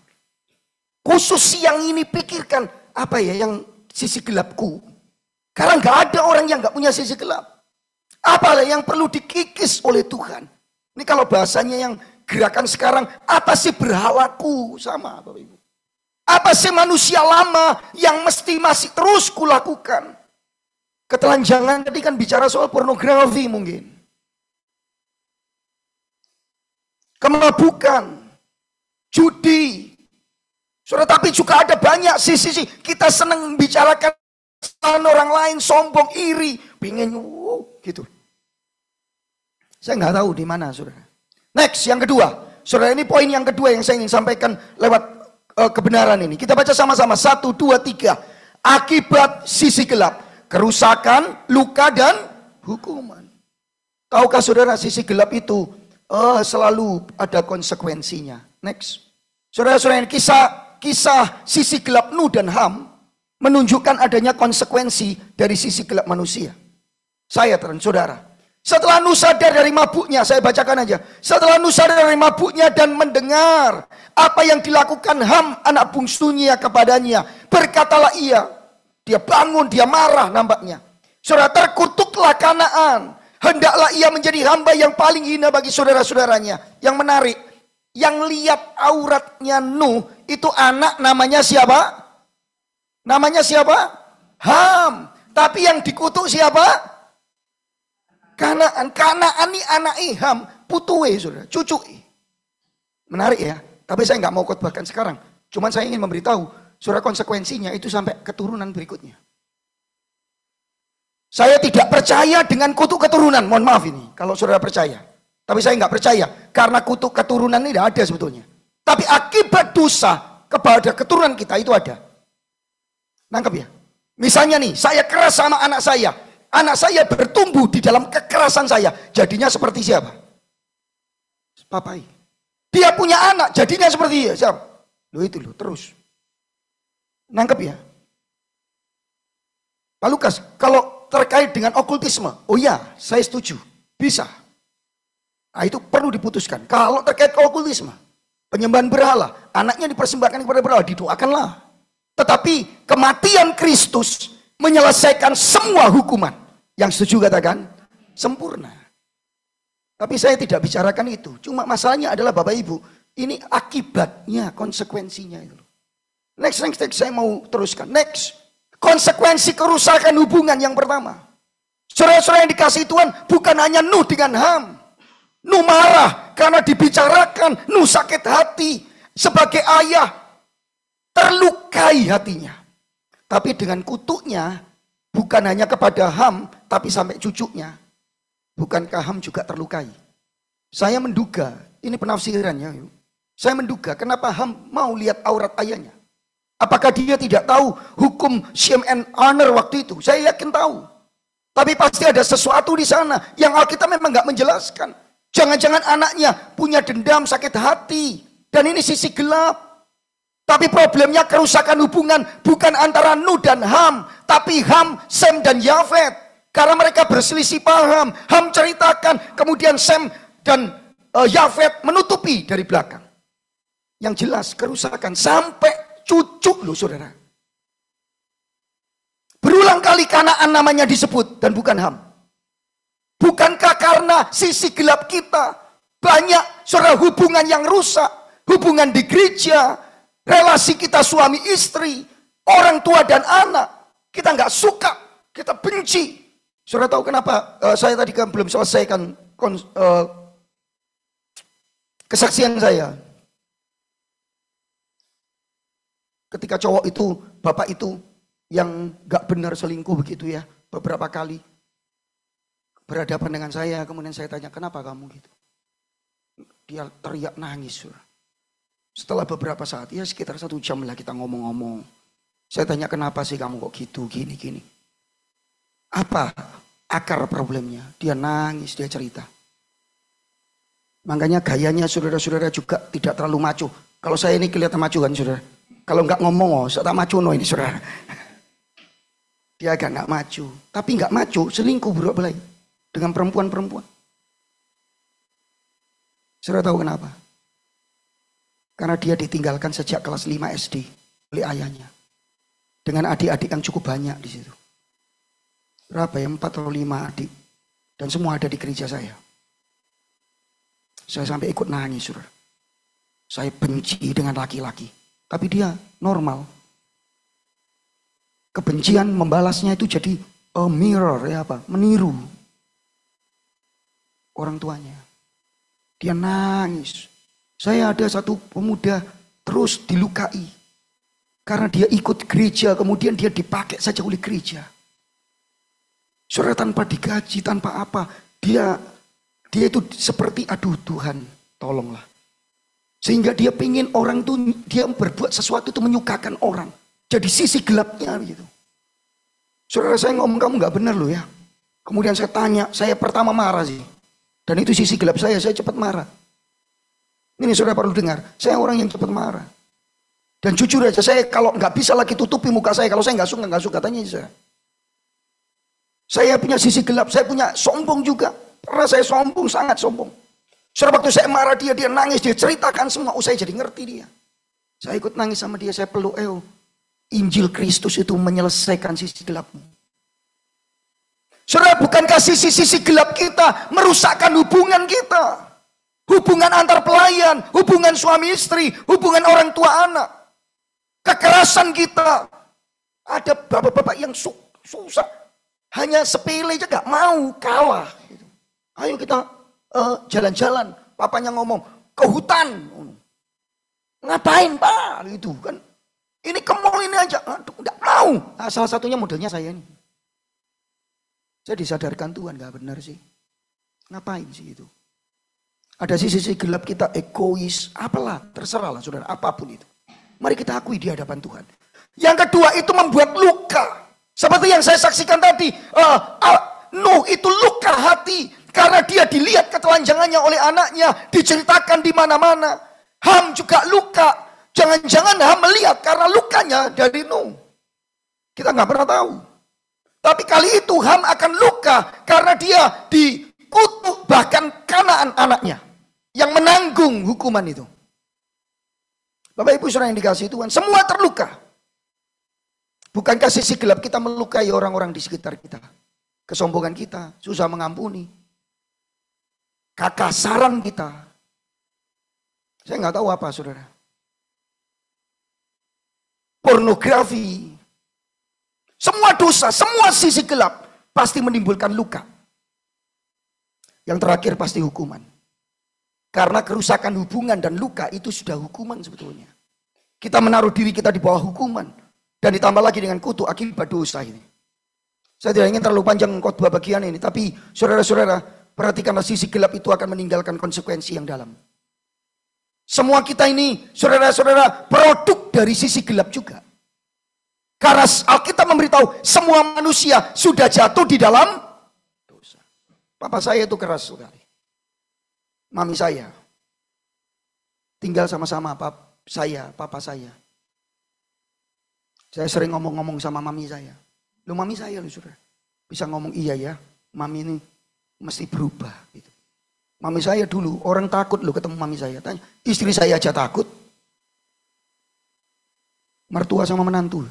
Khusus siang ini pikirkan, apa ya yang sisi gelapku? Karena gak ada orang yang gak punya sisi gelap. Apalah yang perlu dikikis oleh Tuhan? Ini kalau bahasanya yang gerakan sekarang, apa sih berhalaku sama Bapak Ibu? Apa sih manusia lama yang mesti masih terus kulakukan? Ketelanjangan tadi kan bicara soal pornografi mungkin. Kemabukan, judi. Saudara, tapi juga ada banyak sisi kita senang membicarakan orang lain, sombong, iri, pengen gitu. Saya nggak tahu di mana, saudara. Next, yang kedua, saudara, ini poin yang kedua yang saya ingin sampaikan lewat kebenaran ini. Kita baca sama-sama, 1, 2, 3. Akibat sisi gelap, kerusakan, luka dan hukuman. Tahukah saudara, sisi gelap itu selalu ada konsekuensinya. Next. Saudara-saudara, kisah sisi gelap Nuh dan Ham menunjukkan adanya konsekuensi dari sisi gelap manusia. Saya terang saudara. Setelah Nuh sadar dari mabuknya, saya bacakan aja. Setelah Nuh sadar dari mabuknya dan mendengar apa yang dilakukan Ham anak bungsunya kepadanya, berkatalah ia. Dia bangun, dia marah nampaknya. Saudara, terkutuklah Kanaan. Hendaklah ia menjadi hamba yang paling hina bagi saudara-saudaranya. Yang menarik, yang lihat auratnya Nuh itu anak namanya siapa? Namanya siapa? Ham. Tapi yang dikutuk siapa? Kanaan. Kanaan ini anak Ham, putuwe saudara, cucuke. Menarik ya. Tapi saya nggak mau khotbahkan sekarang. Cuman saya ingin memberitahu, saudara, konsekuensinya itu sampai keturunan berikutnya. Saya tidak percaya dengan kutuk keturunan. Mohon maaf ini, kalau saudara percaya. Tapi saya nggak percaya, karena kutuk keturunan ini tidak ada sebetulnya. Tapi akibat dosa kepada keturunan kita itu ada. Nangkep ya? Misalnya nih, saya keras sama anak saya. Anak saya bertumbuh di dalam kekerasan saya. Jadinya seperti siapa? Papai. Dia punya anak, jadinya seperti dia. Siapa? Loh itu loh, terus. Nangkep ya? Pak Lukas, kalau terkait dengan okultisme, oh ya, saya setuju, bisa. Nah, itu perlu diputuskan. Kalau terkait okultisme, penyembahan berhala, anaknya dipersembahkan kepada berhala, didoakanlah. Tetapi kematian Kristus menyelesaikan semua hukuman. Yang setuju katakan sempurna. Tapi saya tidak bicarakan itu. Cuma masalahnya adalah Bapak Ibu, ini akibatnya, konsekuensinya itu. Next, saya mau teruskan. Next, konsekuensi kerusakan hubungan yang pertama. Saudara-saudara yang dikasihi Tuhan, bukan hanya Nuh dengan Ham. Nuh marah karena dibicarakan, Nuh sakit hati sebagai ayah, terlukai hatinya. Tapi dengan kutuknya, bukan hanya kepada Ham, tapi sampai cucunya. Bukankah Ham juga terlukai? Saya menduga, ini penafsirannya. Saya menduga kenapa Ham mau lihat aurat ayahnya. Apakah dia tidak tahu hukum shame and honor waktu itu? Saya yakin tahu. Tapi pasti ada sesuatu di sana yang Alkitab memang nggak menjelaskan. Jangan-jangan anaknya punya dendam, sakit hati. Dan ini sisi gelap. Tapi problemnya kerusakan hubungan bukan antara Nuh dan Ham. Tapi Ham, Sem dan Yafet. Karena mereka berselisih paham. Ham ceritakan, kemudian Sem dan Yafet menutupi dari belakang. Yang jelas kerusakan sampai cucu loh saudara. Berulang kali Kanaan namanya disebut dan bukan Ham. Bukankah karena sisi gelap kita banyak saudara hubungan yang rusak. Hubungan di gereja, relasi kita suami istri, orang tua dan anak. Kita nggak suka, kita benci. Saudara tahu kenapa saya tadi kan belum selesaikan kesaksian saya. Ketika cowok itu, bapak itu yang gak benar selingkuh begitu ya. Beberapa kali berhadapan dengan saya, kemudian saya tanya, kenapa kamu gitu? Dia teriak nangis. Saudara. Setelah beberapa saat, ya sekitar 1 jam lah kita ngomong-ngomong. Saya tanya, kenapa sih kamu kok gitu, gini. Apa akar problemnya? Dia nangis, dia cerita. Makanya gayanya saudara-saudara juga tidak terlalu maco. Kalau saya ini kelihatan maco kan saudara. Kalau nggak ngomong, saya tak maco no ini saudara. Dia agak nggak maco. Tapi nggak maco, selingkuh bolak-balik dengan perempuan-perempuan. Saudara tahu kenapa? Karena dia ditinggalkan sejak kelas 5 SD oleh ayahnya. Dengan adik-adik yang cukup banyak di situ. Berapa ya? 4 atau 5 adik. Dan semua ada di gereja saya. Saya sampai ikut nangis, saudara. Saya benci dengan laki-laki. Tapi dia normal. Kebencian membalasnya itu jadi a mirror, ya apa? Meniru orang tuanya. Dia nangis. Saya ada satu pemuda terus dilukai. Karena dia ikut gereja, kemudian dia dipakai saja oleh gereja. Saudara tanpa digaji, tanpa apa. Dia itu seperti aduh Tuhan tolonglah. Sehingga dia pengen orang tuh, dia berbuat sesuatu itu menyukakan orang. Jadi sisi gelapnya gitu. Saudara saya ngomong kamu gak benar loh ya. Kemudian saya tanya, saya pertama marah sih. Dan itu sisi gelap saya cepat marah. Ini saudara perlu dengar, saya orang yang cepat marah. Dan jujur aja saya kalau gak bisa lagi tutupi muka saya. Kalau saya gak suka tanya saya. Saya punya sisi gelap, saya punya sombong juga. Karena saya sombong, sangat sombong. Saudara waktu saya marah dia nangis, dia ceritakan semua. Oh saya jadi ngerti dia. Saya ikut nangis sama dia, saya peluk. Injil Kristus itu menyelesaikan sisi gelapmu. Saudara bukankah sisi-sisi gelap kita merusakkan hubungan kita. Hubungan antar pelayan, hubungan suami istri, hubungan orang tua anak. Kekerasan kita. Ada bapak-bapak yang susah. Hanya sepele aja gak mau kalah. Ayo kita jalan-jalan. Papanya ngomong ke hutan. Ngapain pak? Gitu kan. Ini ke mall ini aja. Aduh, gak mau. Nah, salah satunya modelnya saya ini. Saya disadarkan Tuhan gak benar sih. Ngapain sih itu? Ada sisi gelap kita egois. Apalah terserah lah saudara. Apapun itu. Mari kita akui di hadapan Tuhan. Yang kedua itu membuat luka. Seperti yang saya saksikan tadi. Nuh itu luka hati. Karena dia dilihat ketelanjangannya oleh anaknya. Diceritakan di mana-mana. Ham juga luka. Jangan-jangan Ham melihat karena lukanya dari Nuh. Kita nggak pernah tahu. Tapi kali itu Ham akan luka. Karena dia dikutuk bahkan Kanaan anaknya. Yang menanggung hukuman itu. Bapak Ibu saudara yang dikasihi Tuhan. Semua terluka. Bukankah sisi gelap kita melukai orang-orang di sekitar kita? Kesombongan kita, susah mengampuni. Kekasaran kita. Saya nggak tahu apa, saudara. Pornografi. Semua dosa, semua sisi gelap pasti menimbulkan luka. Yang terakhir pasti hukuman. Karena kerusakan hubungan dan luka itu sudah hukuman sebetulnya. Kita menaruh diri kita di bawah hukuman. Dan ditambah lagi dengan kutuk akibat dosa ini. Saya tidak ingin terlalu panjang khotbah bagian ini. Tapi saudara-saudara, perhatikanlah sisi gelap itu akan meninggalkan konsekuensi yang dalam. Semua kita ini, saudara-saudara, produk dari sisi gelap juga. Karena Alkitab memberitahu, semua manusia sudah jatuh di dalam dosa. Papa saya itu keras sekali. Mami saya. Tinggal sama-sama papa saya. Saya sering ngomong-ngomong sama mami saya. Lu mami saya lu saudara. Bisa ngomong iya ya. Mami ini mesti berubah. Gitu. Mami saya dulu orang takut lu ketemu mami saya. Tanya, istri saya aja takut. Mertua sama menantu.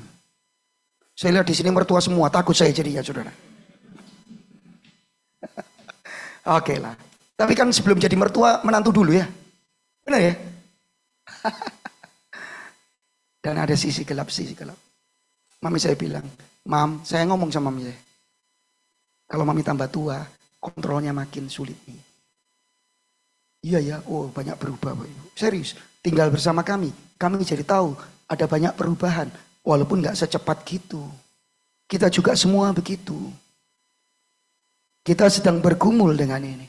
Saya lihat di sini mertua semua. Takut saya jadi ya saudara. Oke lah. Tapi kan sebelum jadi mertua menantu dulu ya. Benar ya? Dan ada sisi gelap. Mami saya bilang, Mam, saya ngomong sama mami saya. Kalau mami tambah tua, kontrolnya makin sulit nih. Iya ya, oh banyak berubah Pak Ibu. Serius, tinggal bersama kami jadi tahu ada banyak perubahan. Walaupun gak secepat gitu. Kita juga semua begitu. Kita sedang bergumul dengan ini.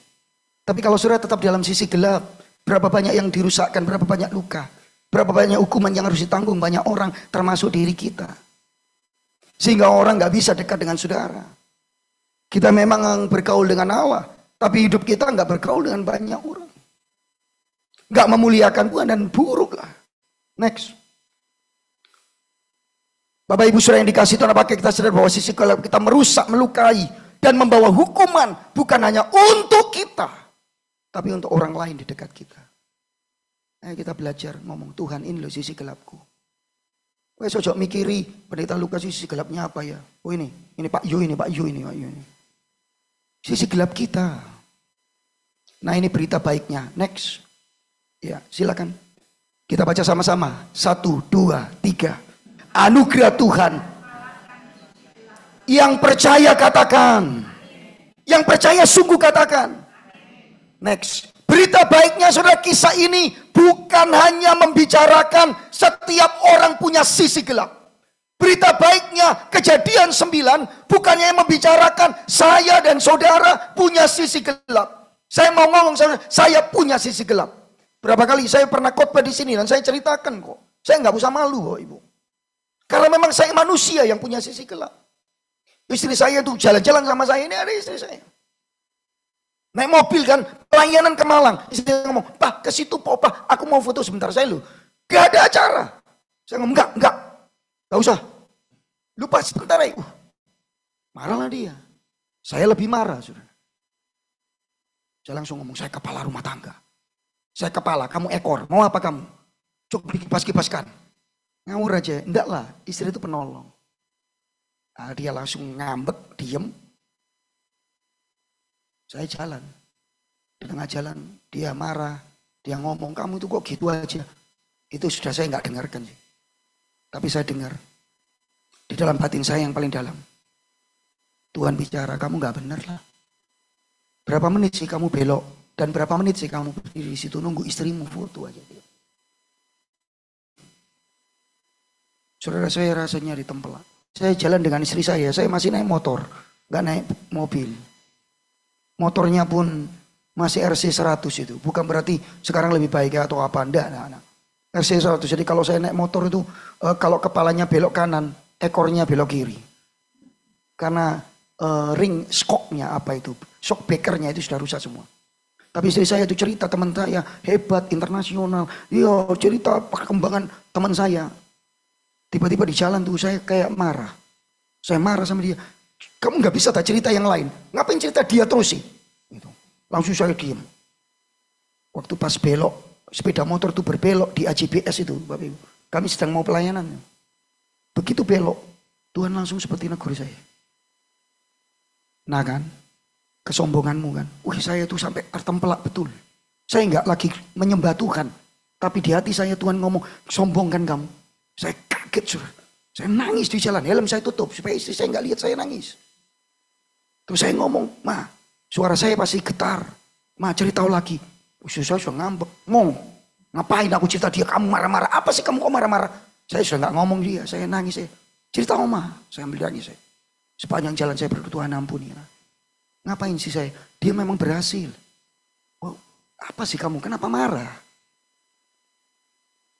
Tapi kalau saudara tetap dalam sisi gelap, berapa banyak yang dirusakkan, berapa banyak luka. Berapa banyak hukuman yang harus ditanggung banyak orang, termasuk diri kita. Sehingga orang gak bisa dekat dengan saudara. Kita memang bergaul dengan Allah, tapi hidup kita gak bergaul dengan banyak orang. Gak memuliakan Tuhan dan buruk lah. Next. Bapak Ibu saudara yang dikasih Tuhan, apakah kita sadar bahwa sisi gelap kita merusak, melukai, dan membawa hukuman bukan hanya untuk kita, tapi untuk orang lain di dekat kita. Ayo kita belajar ngomong, Tuhan ini loh sisi gelapku. Wes ojo mikiri pendeta Lukas sisi gelapnya apa ya? Oh ini Pak Yu ini. Sisi gelap kita. Nah ini berita baiknya. Next. Ya silakan. Kita baca sama-sama. 1, 2, 3. Anugerah Tuhan. Yang percaya katakan. Yang percaya sungguh katakan. Next. Berita baiknya saudara, kisah ini bukan hanya membicarakan setiap orang punya sisi gelap. Berita baiknya Kejadian 9 bukannya membicarakan saya dan saudara punya sisi gelap. Saya mau ngomong saya punya sisi gelap. Berapa kali saya pernah khotbah di sini dan saya ceritakan kok. Saya nggak usah malu kok Ibu. Karena memang saya manusia yang punya sisi gelap. Istri saya tuh jalan-jalan sama saya, ini ada istri saya. Naik mobil kan, pelayanan ke Malang. Istri saya ngomong, Pak ke situ Pak, aku mau foto sebentar saya lu. Gak ada acara. Saya ngomong, enggak. Gak usah. Lupa sebentar aja. Marahlah dia. Saya lebih marah. Saudara. Saya langsung ngomong, saya kepala rumah tangga. Saya kepala, kamu ekor. Mau apa kamu? Cukup dikipas-kipaskan. Ngawur aja. Enggak lah, istri itu penolong. Nah, dia langsung ngambek, diem. Saya jalan. Di tengah jalan, dia marah. Dia ngomong, kamu itu kok gitu aja. Itu sudah saya nggak dengarkan sih. Tapi saya dengar. Di dalam batin saya yang paling dalam. Tuhan bicara, kamu nggak benar lah. Berapa menit sih kamu belok? Dan berapa menit sih kamu berdiri di situ nunggu istrimu foto aja. Saudara saya rasanya ditempelak. Saya jalan dengan istri saya masih naik motor. Nggak naik mobil. Motornya pun masih RC 100 itu. Bukan berarti sekarang lebih baik atau apa. Enggak. RC 100. Jadi kalau saya naik motor itu, kalau kepalanya belok kanan, ekornya belok kiri. Karena ring shocknya apa itu, shock breakernya itu sudah rusak semua. Tapi istri saya itu cerita teman saya, hebat, internasional. Dia cerita perkembangan teman saya. Tiba-tiba di jalan tuh saya kayak marah. Saya marah sama dia. Kamu nggak bisa tak cerita yang lain. Ngapain cerita dia terus sih? Gitu. Langsung saya diem. Waktu pas belok, sepeda motor itu berbelok di AJBS itu, Bapak Ibu. Kami sedang mau pelayanan. Begitu belok, Tuhan langsung seperti negur saya. Nah kan, kesombonganmu kan. Wih, saya itu sampai tertempelak betul. Saya nggak lagi menyembah Tuhan. Tapi di hati saya Tuhan ngomong, sombong kan kamu. Saya kaget, saudara. Saya nangis di jalan, helm saya tutup. Supaya istri saya nggak lihat saya nangis. Terus saya ngomong, Ma, suara saya pasti getar. Ma, cerita lagi. Saya sudah ngambek. Ngapain aku cerita dia, kamu marah-marah. Apa sih kamu kok marah-marah? Saya sudah nggak ngomong dia, saya nangis. Cerita Oma, saya ambil nangis. Sepanjang jalan saya berdoa, Tuhan ampuni. Ngapain sih saya? Dia memang berhasil. Oh, apa sih kamu? Kenapa marah?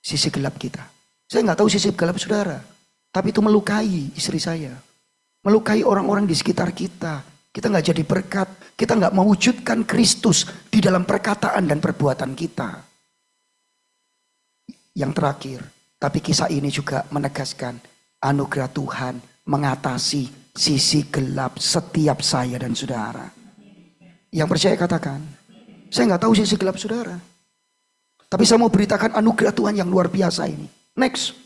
Sisi gelap kita. Saya nggak tahu sisi gelap saudara. Tapi itu melukai istri saya. Melukai orang-orang di sekitar kita. Kita nggak jadi berkat. Kita nggak mewujudkan Kristus di dalam perkataan dan perbuatan kita. Yang terakhir. Tapi kisah ini juga menegaskan anugerah Tuhan mengatasi sisi gelap setiap saya dan saudara. Yang percaya katakan, saya nggak tahu sisi gelap saudara. Tapi saya mau beritakan anugerah Tuhan yang luar biasa ini. Next.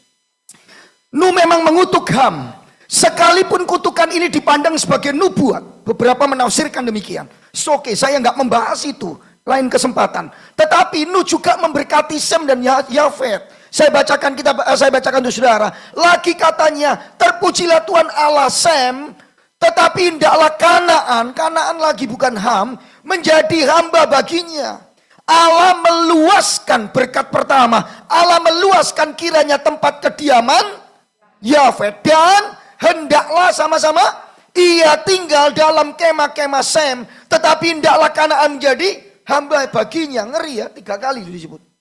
Nu memang mengutuk Ham. Sekalipun kutukan ini dipandang sebagai nubuat. Beberapa menafsirkan demikian. Oke, saya nggak membahas itu. Lain kesempatan. Tetapi Nu juga memberkati Sem dan Yafet. Saya bacakan untuk saudara. Lagi katanya, terpujilah Tuhan Allah Sem, tetapi hendaklah Kanaan lagi bukan Ham, menjadi hamba baginya. Allah meluaskan berkat pertama. Allah meluaskan kiranya tempat kediaman Yafet. Dan hendaklah sama-sama ia tinggal dalam kemah-kemah Sem, tetapi hendaklah Kanaan menjadi hamba baginya. Ngeri ya, 3 kali disebut.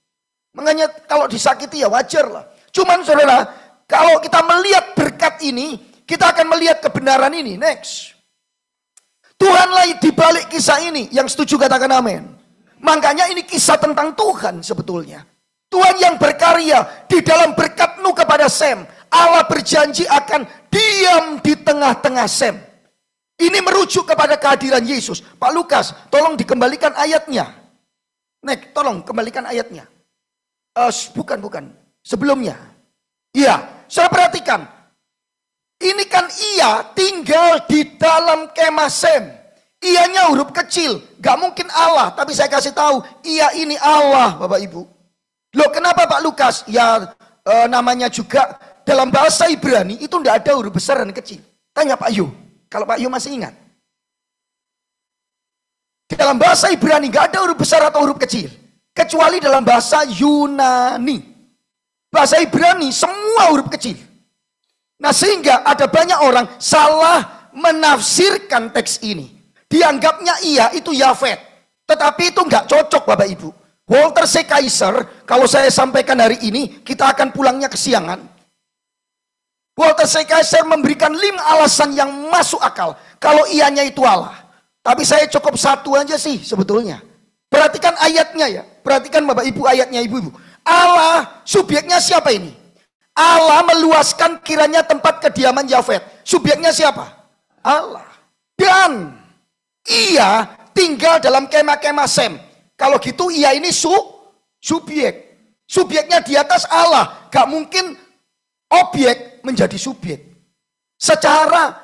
Makanya kalau disakiti ya wajar lah. Cuman saudara, kalau kita melihat berkat ini, kita akan melihat kebenaran ini. Next. Tuhanlah di balik kisah ini. Yang setuju katakan amin. Makanya ini kisah tentang Tuhan sebetulnya. Tuhan yang berkarya di dalam berkat Nu kepada Sem. Allah berjanji akan diam di tengah-tengah Sem. Ini merujuk kepada kehadiran Yesus. Pak Lukas, tolong dikembalikan ayatnya. Next, tolong kembalikan ayatnya. Bukan. Sebelumnya. Iya, saya perhatikan. Ini kan ia tinggal di dalam kemah Sem. Ianya huruf kecil. Gak mungkin Allah. Tapi saya kasih tahu. Ia ini Allah, Bapak Ibu. Loh kenapa Pak Lukas? Ya namanya juga dalam bahasa Ibrani itu tidak ada huruf besar dan kecil. Tanya Pak Yu. Kalau Pak Yu masih ingat. Di dalam bahasa Ibrani gak ada huruf besar atau huruf kecil. Kecuali dalam bahasa Yunani. Bahasa Ibrani semua huruf kecil. Nah sehingga ada banyak orang salah menafsirkan teks ini. Dianggapnya ia itu Yafet. Tetapi itu nggak cocok Bapak Ibu. Walter C. Kaiser, kalau saya sampaikan hari ini, kita akan pulangnya kesiangan. Walter C. Kaiser memberikan 5 alasan yang masuk akal. Kalau ianya itu Allah. Tapi saya cukup 1 aja sih sebetulnya. Perhatikan ayatnya ya. Perhatikan Bapak Ibu ayatnya ibu-ibu. Allah, subjeknya siapa ini? Allah meluaskan kiranya tempat kediaman Yafet. Subjeknya siapa? Allah. Dan ia tinggal dalam kemah-kemah Sem. Kalau gitu ia ini subjek. Subjeknya di atas Allah. Gak mungkin objek menjadi subjek. Secara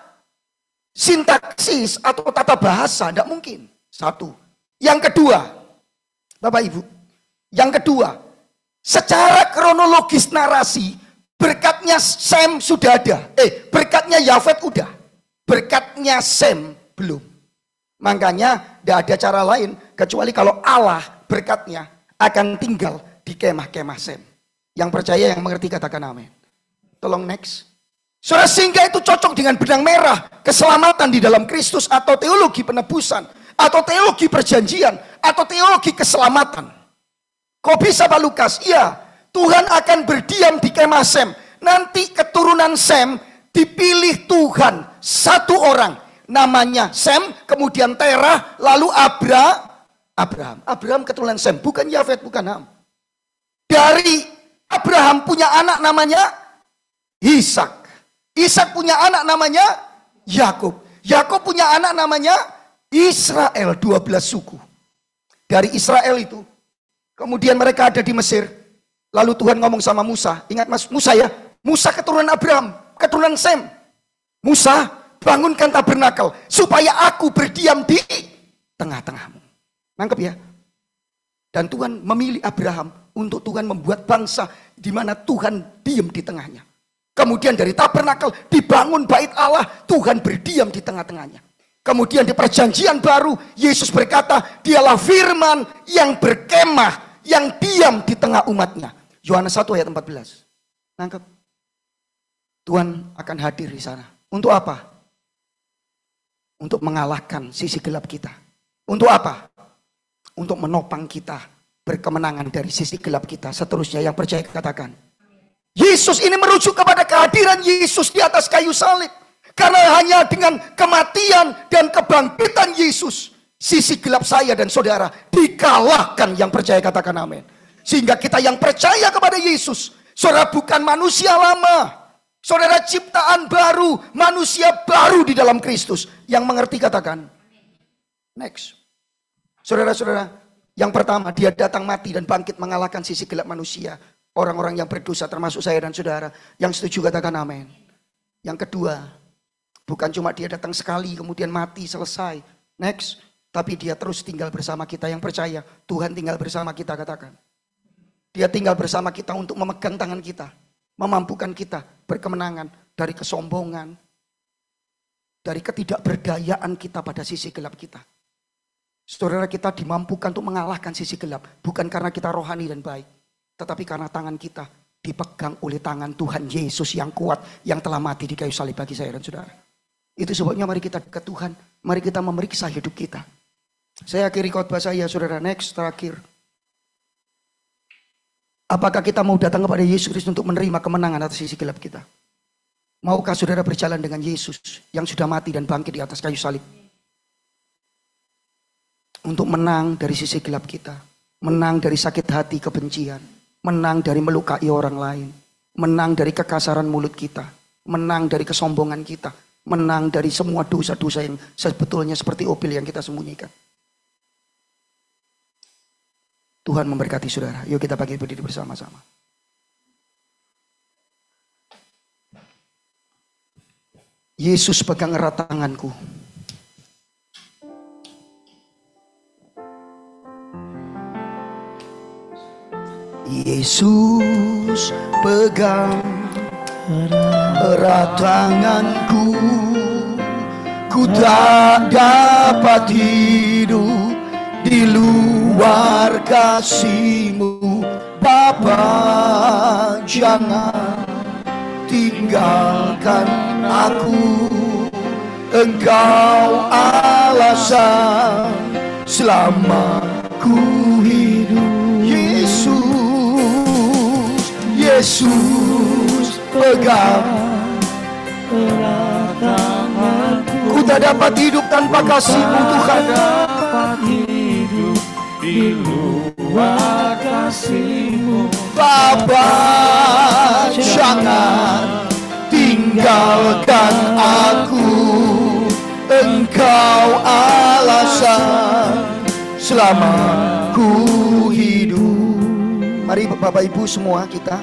sintaksis atau tata bahasa gak mungkin. 1. Yang kedua, Bapak Ibu. Yang kedua, secara kronologis narasi, berkatnya Sem sudah ada. Berkatnya Yafet udah. Berkatnya Sem belum. Makanya tidak ada cara lain kecuali kalau Allah berkatnya akan tinggal di kemah-kemah Sem. Yang percaya, yang mengerti katakan amin. Tolong next. Saudara, sehingga itu cocok dengan benang merah keselamatan di dalam Kristus atau teologi penebusan atau teologi perjanjian atau teologi keselamatan. Kok bisa Pak Lukas? Iya, Tuhan akan berdiam di kemah Sem. Nanti keturunan Sem dipilih Tuhan 1 orang. Namanya Sem, kemudian Terah, lalu Abraham. Abraham keturunan Sem, bukan Yafet, bukan Ham. Dari Abraham punya anak namanya Ishak. Ishak punya anak namanya Yakub. Yakub punya anak namanya Israel, 12 suku. Dari Israel itu, kemudian mereka ada di Mesir. Lalu Tuhan ngomong sama Musa. Ingat Musa ya? Musa keturunan Abraham, keturunan Sem. Musa, bangunkan tabernakel supaya aku berdiam di tengah-tengahmu. Nangkep ya? Dan Tuhan memilih Abraham untuk Tuhan membuat bangsa di mana Tuhan diam di tengahnya. Kemudian dari tabernakel dibangun bait Allah, Tuhan berdiam di tengah-tengahnya. Kemudian di perjanjian baru, Yesus berkata, dialah firman yang berkemah, yang diam di tengah umatnya. Yohanes 1 ayat 14. Nangkep? Tuhan akan hadir di sana. Untuk apa? Untuk mengalahkan sisi gelap kita. Untuk apa? Untuk menopang kita berkemenangan dari sisi gelap kita. Seterusnya yang percaya katakan. Yesus ini merujuk kepada kehadiran Yesus di atas kayu salib. Karena hanya dengan kematian dan kebangkitan Yesus, sisi gelap saya dan saudara dikalahkan. Yang percaya katakan amin. Sehingga kita yang percaya kepada Yesus, saudara bukan manusia lama. Saudara ciptaan baru, manusia baru di dalam Kristus. Yang mengerti katakan. Next. Saudara-saudara, yang pertama dia datang mati dan bangkit mengalahkan sisi gelap manusia. Orang-orang yang berdosa termasuk saya dan saudara. Yang setuju katakan amin. Yang kedua, bukan cuma dia datang sekali kemudian mati selesai. Next. Tapi dia terus tinggal bersama kita. Yang percaya Tuhan tinggal bersama kita katakan. Dia tinggal bersama kita untuk memegang tangan kita. Memampukan kita berkemenangan dari kesombongan. Dari ketidakberdayaan kita pada sisi gelap kita. Saudara kita dimampukan untuk mengalahkan sisi gelap. Bukan karena kita rohani dan baik. Tetapi karena tangan kita dipegang oleh tangan Tuhan Yesus yang kuat. Yang telah mati di kayu salib bagi saya dan saudara. Itu sebabnya mari kita dekat Tuhan. Mari kita memeriksa hidup kita. Saya akhiri khotbah saya saudara. Next terakhir. Apakah kita mau datang kepada Yesus Kristus untuk menerima kemenangan atas sisi gelap kita? Maukah saudara berjalan dengan Yesus yang sudah mati dan bangkit di atas kayu salib? Untuk menang dari sisi gelap kita. Menang dari sakit hati kebencian. Menang dari melukai orang lain. Menang dari kekasaran mulut kita. Menang dari kesombongan kita. Menang dari semua dosa-dosa yang sebetulnya seperti opil yang kita sembunyikan. Tuhan memberkati saudara. Yuk kita bagi berdiri bersama-sama. Yesus pegang erat tanganku. Yesus pegang erat tanganku. Ku tak dapat hidup di luar kasih-Mu. Bapa, jangan tinggalkan aku. Engkau alasan selama ku hidup. Yesus pegang erat tanganku. Ku tak dapat hidup tanpa kasih-Mu Tuhan. Di luar kasih-Mu. Bapa, jangan tinggalkan aku. Engkau alasan selama ku hidup. Mari Bapak Ibu semua kita,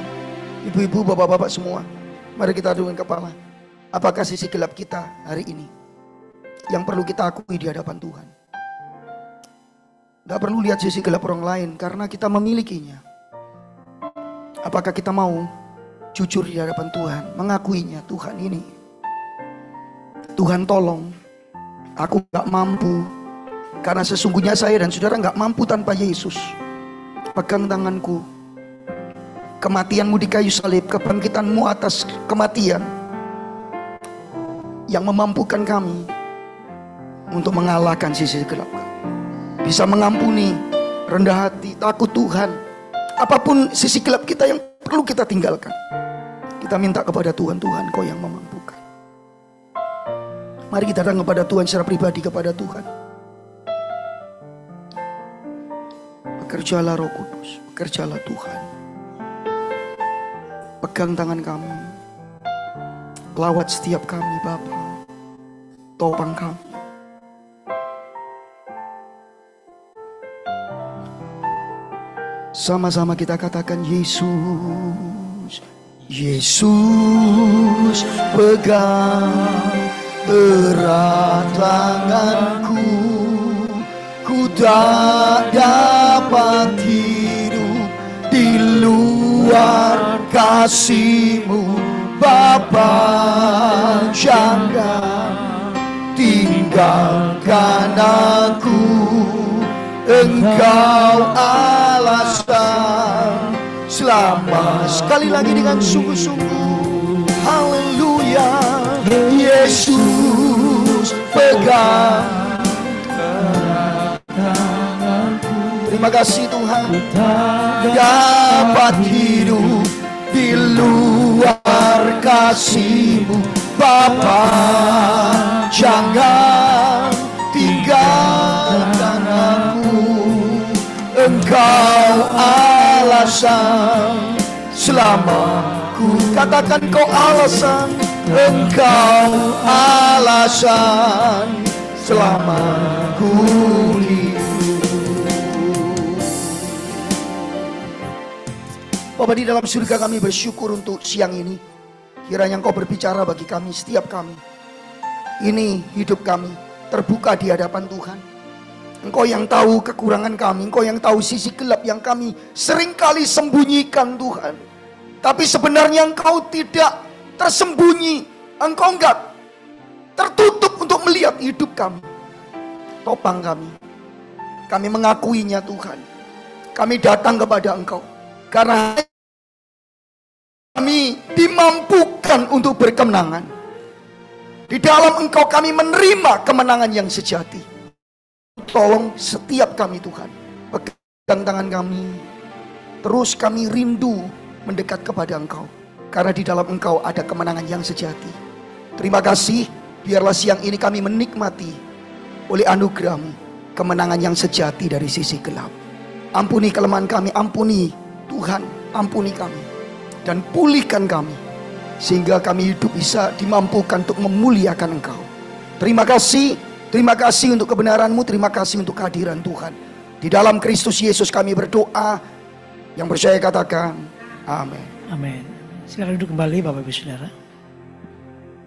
Ibu-ibu, Bapak-bapak semua, mari kita adungkan kepala. Apakah sisi gelap kita hari ini yang perlu kita akui di hadapan Tuhan? Gak perlu lihat sisi gelap orang lain karena kita memilikinya. Apakah kita mau jujur di hadapan Tuhan, mengakuinya? Tuhan ini, Tuhan tolong, aku gak mampu. Karena sesungguhnya saya dan saudara gak mampu tanpa Yesus. Pegang tanganku. Kematian-Mu di kayu salib, kebangkitan-Mu atas kematian yang memampukan kami untuk mengalahkan sisi gelap kami. Bisa mengampuni, rendah hati, takut Tuhan. Apapun sisi gelap kita yang perlu kita tinggalkan. Kita minta kepada Tuhan, Tuhan Kau yang memampukan. Mari kita datang kepada Tuhan secara pribadi, kepada Tuhan. Bekerjalah Roh Kudus, bekerjalah Tuhan. Pegang tangan kami. Lawat setiap kami Bapa. Topang kami. Sama-sama kita katakan Yesus, Yesus, pegang erat tanganku, ku tak dapat hidup di luar kasih-Mu. Bapa, jangan tinggalkan aku, Engkau alasan selamat. Sekali lagi dengan sungguh-sungguh, haleluya. Yesus, pegang. Terima kasih Tuhan, dapat hidup di luar kasih-Mu. Bapa, jangan tinggalkan aku, Engkau alasan selamatku. Katakan Kau alasan, Engkau alasan selamatku hidup. Bapa di dalam surga, kami bersyukur untuk siang ini. Kiranya Engkau berbicara bagi kami, setiap kami. Ini hidup kami terbuka di hadapan Tuhan. Engkau yang tahu kekurangan kami, Engkau yang tahu sisi gelap yang kami seringkali sembunyikan Tuhan. Tapi sebenarnya Engkau tidak tersembunyi, Engkau enggak tertutup untuk melihat hidup kami. Topang kami mengakuinya Tuhan. Kami datang kepada Engkau karena kami dimampukan untuk berkemenangan. Di dalam Engkau kami menerima kemenangan yang sejati. Tolong setiap kami Tuhan, pegang tangan kami, terus kami rindu mendekat kepada Engkau, karena di dalam Engkau ada kemenangan yang sejati. Terima kasih, biarlah siang ini kami menikmati oleh anugerah-Mu kemenangan yang sejati dari sisi gelap. Ampuni kelemahan kami, ampuni Tuhan, ampuni kami, dan pulihkan kami, sehingga kami hidup bisa dimampukan untuk memuliakan Engkau. Terima kasih untuk kebenaran-Mu, terima kasih untuk kehadiran Tuhan. Di dalam Kristus Yesus kami berdoa. Yang percaya katakan, amin. Amin. Silakan duduk kembali Bapak Ibu Saudara.